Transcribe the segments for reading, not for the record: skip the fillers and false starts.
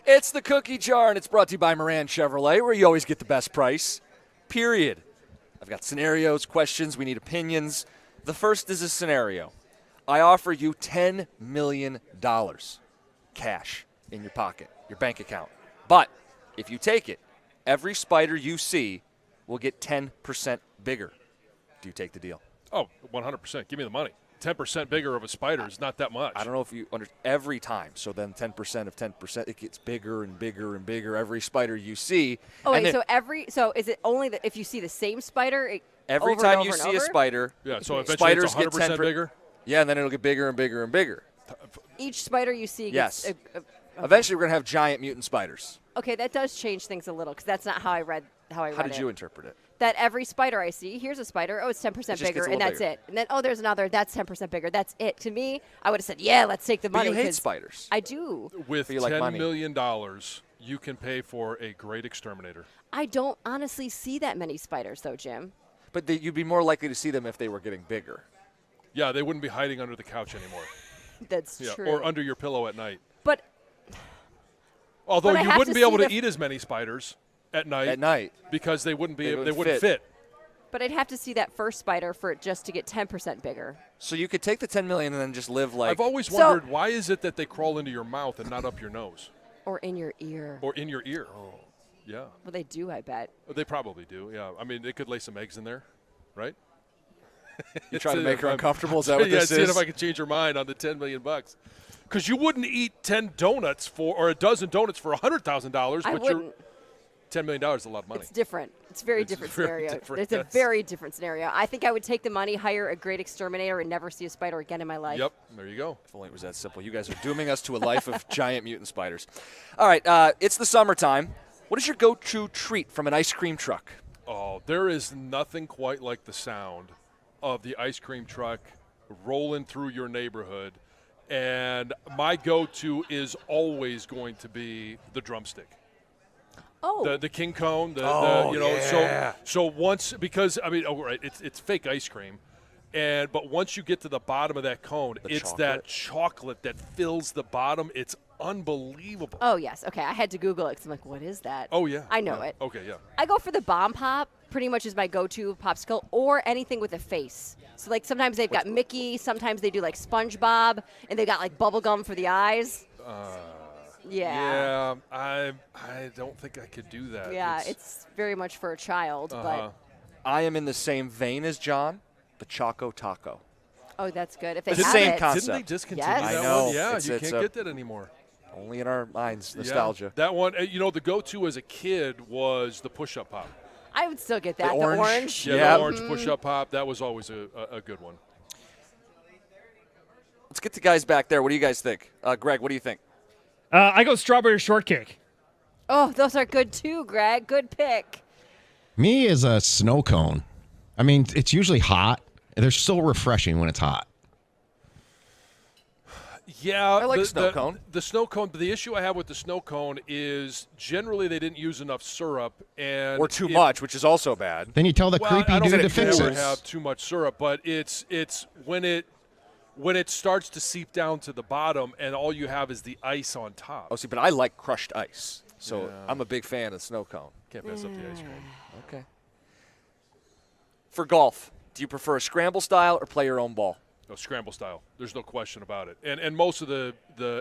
It's the Cookie Jar, and it's brought to you by Moran Chevrolet, where you always get the best price, period. I've got scenarios, questions, we need opinions. The first is a scenario. I offer you $10 million cash in your pocket, your bank account. But if you take it, every spider you see will get 10% bigger. Do you take the deal? Oh, 100%. Give me the money. 10% bigger of a spider is not that much. I don't know if you understand. Every time. So then 10% of 10%, it gets bigger and bigger and bigger every spider you see. Oh, wait, so is it only that if you see the same spider? Every over time and you over see and a over? spider, Yeah, so eventually spiders it's 100% get 10% bigger? Yeah, and then it'll get bigger and bigger and bigger. Each spider you see gets. Yes. Eventually, we're going to have giant mutant spiders. Okay, that does change things a little because that's not how I read How it. did you interpret it? That every spider I see, here's a spider, oh, it's 10% just bigger, gets a and little that's bigger. it. And then, oh, there's another, that's 10% bigger, that's it. To me, I would have said, yeah, let's take the But money. you hate 'cause spiders. I do. With You like $10 money. million, you can pay for a great exterminator. I don't honestly see that many spiders, though, Jim. But you'd be more likely to see them if they were getting bigger. Yeah, they wouldn't be hiding under the couch anymore. That's Yeah, true. or under your pillow at night. But Although But I you have wouldn't to be able see to the- eat as many spiders at night. At night. Because they wouldn't be. They They wouldn't wouldn't fit. But I'd have to see that first spider for it just to get 10% bigger. So you could take the $10 million and then just live like. I've always So- wondered why is it that they crawl into your mouth and not up your nose Or in your ear. or in your ear? Oh, yeah. Well, they do, I bet. They probably do. Yeah. I mean, they could lay some eggs in there, right? You trying to make her I'm- uncomfortable? Is that what yeah, this seeing is? if I could change her mind on the $10 million. Because you wouldn't eat 10 donuts or a dozen donuts for $100,000, I but wouldn't. $10 million is a lot of money. It's different. It's a very It's different very scenario. different, It's a yes. very different scenario. I think I would take the money, hire a great exterminator, and never see a spider again in my life. Yep, there you go. If only it was that simple. You guys are dooming us to a life of giant mutant spiders. All right, it's the summertime. What is your go-to treat from an ice cream truck? Oh, there is nothing quite like the sound of the ice cream truck rolling through your neighborhood. And my go-to is always going to be the drumstick. Oh. The king cone, yeah. so once because I mean, right, it's fake ice cream, but once you get to the bottom of that cone, it's that chocolate that fills the bottom. It's unbelievable. Oh, yes. Okay, I had to Google it because I'm like, what is that? Oh yeah, I know it. Okay, yeah. I go for the bomb pop, pretty much is my go-to popsicle, or anything with a face. So, like, sometimes they've got Mickey, sometimes they do, like, SpongeBob, and they got, like, bubble gum for the eyes. Yeah. I don't think I could do that. Yeah, it's very much for a child, but I am in the same vein as John, the Choco Taco. oh, that's good. If they It's the have same it. concept. Didn't they discontinue Yes. that I know. one? Yeah, It's you a- can't get that anymore. Only in our minds, Yeah. nostalgia. That one, the go-to as a kid was the push-up pop. I would still get that. The orange. orange. Yeah, Yeah. the orange push-up pop. That was always a good one. Let's get the guys back there. What do you guys think? Greg, what do you think? I go strawberry shortcake. Oh, those are good too, Greg. Good pick. Me is a snow cone. I mean, it's usually hot. They're so refreshing when it's hot. Yeah, I like snow cone. The snow cone. But the issue I have with the snow cone is generally they didn't use enough syrup and Or too much, which is also bad. Then you tell the Well, creepy I don't dude to think fix you it. ever have too much syrup, but it's when it starts to seep down to the bottom and all you have is the ice on top. Oh, see, but I like crushed ice. So Yeah. I'm a big fan of snow cone. Can't mess up the ice cream. Okay. For golf, do you prefer a scramble style or play your own ball? No, scramble style. There's no question about it. And most of the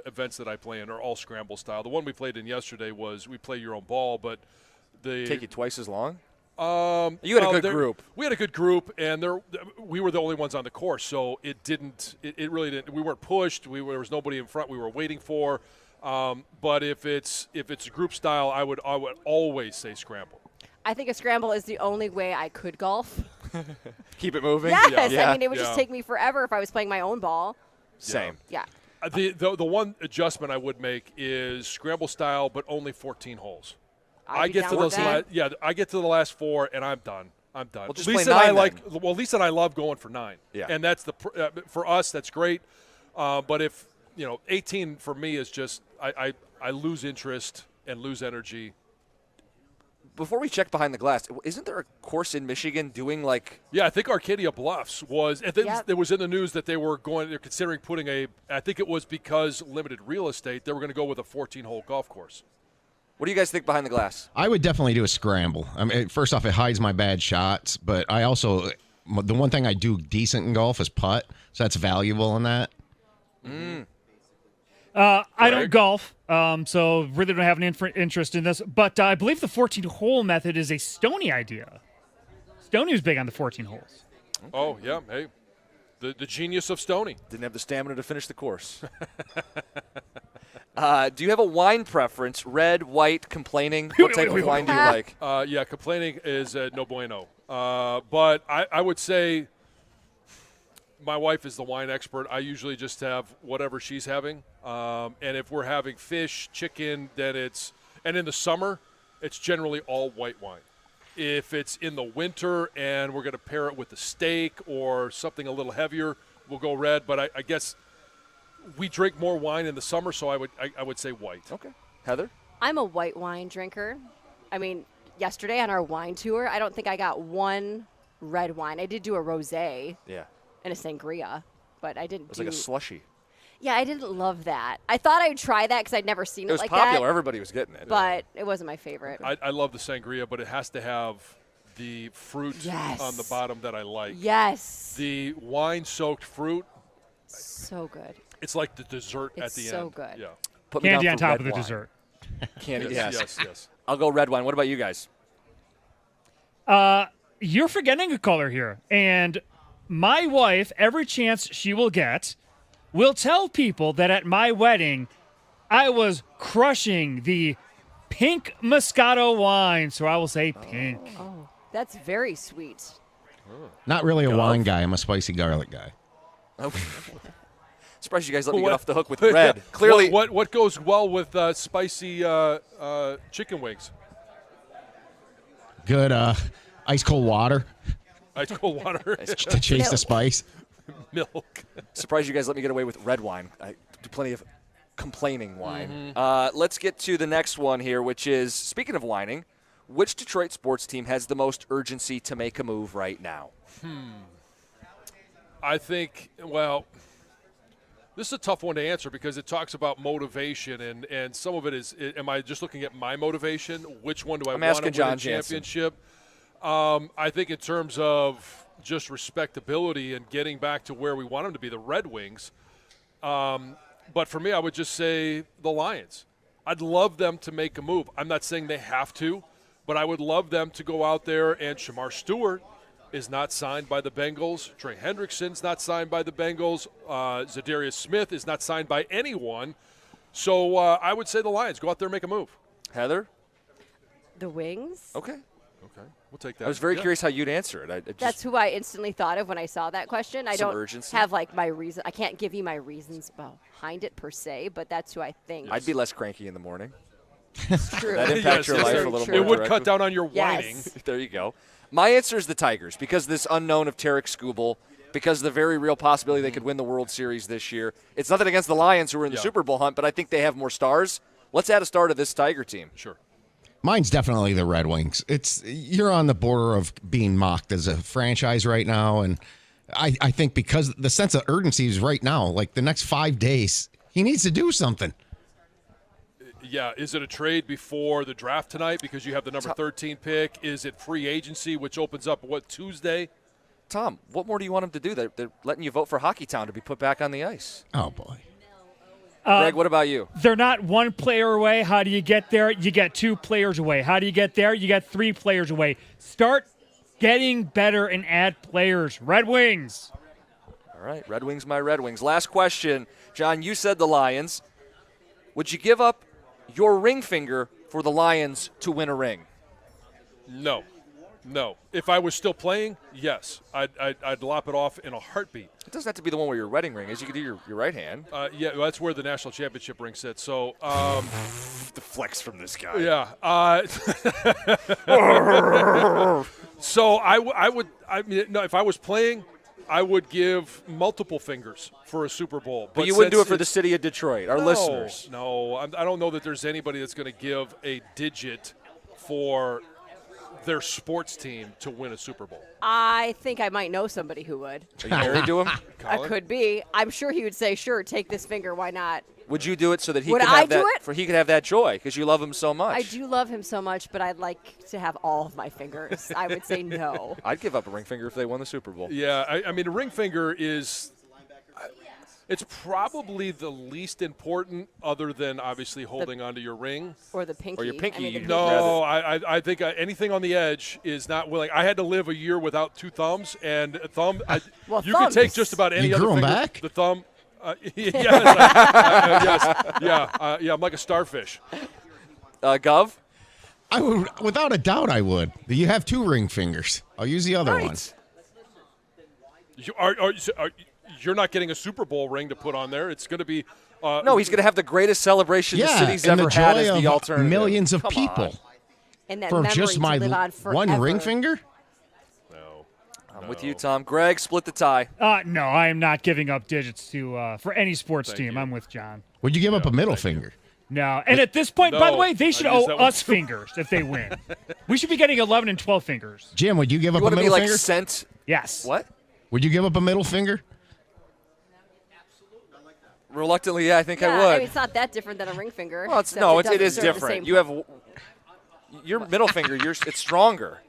events that I play in are all scramble style. The one we played in yesterday was we play your own ball, but Take you twice as long? You You had a good group. We had a good group, and we were the only ones on the course, so it really didn't. We weren't pushed. There was nobody in front. We were waiting for. But if it's a group style, I would always say scramble. I think a scramble is the only way I could golf. Keep it moving? Yes. Yeah. I mean, it would Yeah. just take me forever if I was playing my own ball. Same. Yeah. The one adjustment I would make is scramble style, but only 14 holes. I'd I be get down to with those. that. I get to the last 4, and I'm done. Well, just at least play that I 9 like. then. Well, at least that I love going for 9. Yeah. And that's for us. That's great. But if 18 for me is just I lose interest and lose energy. before we check behind the glass, isn't there a course in Michigan doing like? Yeah, I think Arcadia Bluffs was. I think Yep. it was in the news that they're considering putting I think it was because limited real estate, they were going to go with a 14-hole golf course. What do you guys think behind the glass? I would definitely do a scramble. I mean, first off, it hides my bad shots, but I also the one thing I do decent in golf is putt, so that's valuable in that. I don't golf, so really don't have an interest in this. But I believe the 14-hole method is a Stoney idea. Stoney was big on the 14 holes. Oh, yeah. Hey, the genius of Stoney. Didn't have the stamina to finish the course. Do you have a wine preference? Red, white, complaining? What type of wine do you like? Yeah, complaining is no bueno. But I would say my wife is the wine expert. I usually just have whatever she's having. And if we're having fish, chicken, then and in the summer, it's generally all white wine. If it's in the winter and we're going to pair it with a steak or something a little heavier, we'll go red. But I guess we drink more wine in the summer, so I would say white. Okay. Heather? I'm a white wine drinker. I mean, yesterday on our wine tour, I don't think I got one red wine. I did do a rosé Yeah. and a sangria, but I didn't It was do. like a slushy. Yeah, I didn't love that. I thought I'd try that because I'd never seen It was like popular. that, Everybody was getting it. but it wasn't my favorite. I love the sangria, but it has to have the fruit Yes. on the bottom that I like. Yes, The wine-soaked fruit, so good. it's like the dessert at It's the so end. good. Yeah. Put me Candy down on for top red of the wine. dessert. Candy, Yes. I'll go red wine. What about you guys? You're forgetting a color here. And my wife, every chance she will get, will tell people that at my wedding, I was crushing the pink Moscato wine. So I will say pink. Oh, that's very sweet. Not really a wine guy. I'm a spicy garlic guy. Surprised you guys let me What- get off the hook with red. Clearly, What goes well with spicy chicken wings? Good ice cold water Ice cold water, to chase the spice. milk. surprised you guys let me get away with red wine. I do plenty of complaining wine. Let's get to the next one here, which is, speaking of whining, which Detroit sports team has the most urgency to make a move right now? I think, well, this is a tough one to answer because it talks about motivation, and some of it is, am I just looking at my motivation? Which one do I I'm want to asking win John a Jansen. championship? I think in terms of just respectability and getting back to where we want them to be, the Red Wings. But for me, I would just say the Lions. I'd love them to make a move. I'm not saying they have to, but I would love them to go out there, and Shamar Stewart is not signed by the Bengals. Trey Hendrickson's not signed by the Bengals. Zadarius Smith is not signed by anyone. So I would say the Lions. Go out there and make a move. Heather? The Wings? Okay. Okay, we'll take that. I was very Yeah. curious how you'd answer it. I just, That's who I instantly thought of when I saw that question. I Some don't urgency? have like my reason. I can't give you my reasons behind it per se, but that's who I think. I'd be less cranky in the morning. true. That impacts your Yes, life yes. a little True. more. It would directly. cut down on your Yes. whining. There you go. My answer is the Tigers because this unknown of Tarek Skubal, because of the very real possibility they could win the World Series this year. It's nothing against the Lions who are in the Yeah. Super Bowl hunt, but I think they have more stars. Let's add a star to this Tiger team. Sure. Mine's definitely the Red Wings. You're on the border of being mocked as a franchise right now, and I think because the sense of urgency is right now, like the next 5 days, he needs to do something. Yeah, is it a trade before the draft tonight because you have the number 13 pick? Is it free agency, which opens up, Tuesday? Tom, what more do you want him to do? They're letting you vote for Hockey Town to be put back on the ice. Oh boy. Greg, what about you? They're not one player away. How do you get there? You get 2 players away. How do you get there? You get 3 players away. Start getting better and add players. Red Wings. All right, Red Wings, my Red Wings. Last question. John, you said the Lions. Would you give up your ring finger for the Lions to win a ring? No. If I was still playing, yes. I'd lop it off in a heartbeat. It doesn't have to be the one where your wedding ring is. You could do your right hand. Yeah, that's where the national championship ring sits. So, The flex from this guy. yeah. So if I was playing, I would give multiple fingers for a Super Bowl. But you wouldn't do since it for the city of Detroit, our listeners. No, I don't know that there's anybody that's going to give a digit for their sports team to win a Super Bowl? I think I might know somebody who would. Are you married to him? I Colin? could be. I'm sure he would say, "Sure, take this finger. Why not?" Would you do it so that he Would could I have do that? it? For he could have that joy because you love him so much. I do love him so much, but I'd like to have all of my fingers. I would say no. I'd give up a ring finger if they won the Super Bowl. Yeah, I mean, a ring finger is. It's probably the least important, other than obviously holding onto your ring. Or the pinky. Or your pinky, I mean, the you pinky. No, I think anything on the edge is not willing. I had to live a year without 2 thumbs, and a thumb. Well, you can take thumbs. just about any You other grew 'em finger. back? The thumb. Yes, yeah. I'm like a starfish. Gov? I would, without a doubt, I would. You have 2 ring fingers. I'll use the other one. You're not getting a Super Bowl ring to put on there. It's going to be. No, he's going to have the greatest celebration the Yeah, city's and ever the had joy as the of alternative. millions of Come people on. And that for memory just to my live on one ring forever. finger. No. I'm with you, Tom. Greg, split the tie. No, I am not giving up digits to for any sports Thank team. you. I'm with John. Would you give up a middle finger? No, and at this point, by the No, way, they should I used owe that one us fingers if they win. We should be getting 11 and 12 fingers. Jim, would you give You up a want to be middle like finger? sent? Yes. What? Would you give up a middle finger? Reluctantly, yeah, I think Yeah, I would. mean, it's not that different than a ring finger. Well, it's, except no, it it is doesn't serve the different. same You have your middle finger. It's stronger.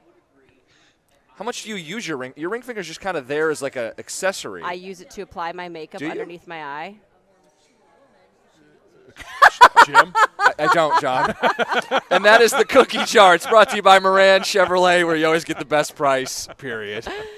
How much do you use your ring? Your ring finger is just kind of there as like an accessory. I use it to apply my makeup Do you? underneath my eye. Jim. I don't, John. And that is the cookie jar. It's brought to you by Moran Chevrolet, where you always get the best price. Period.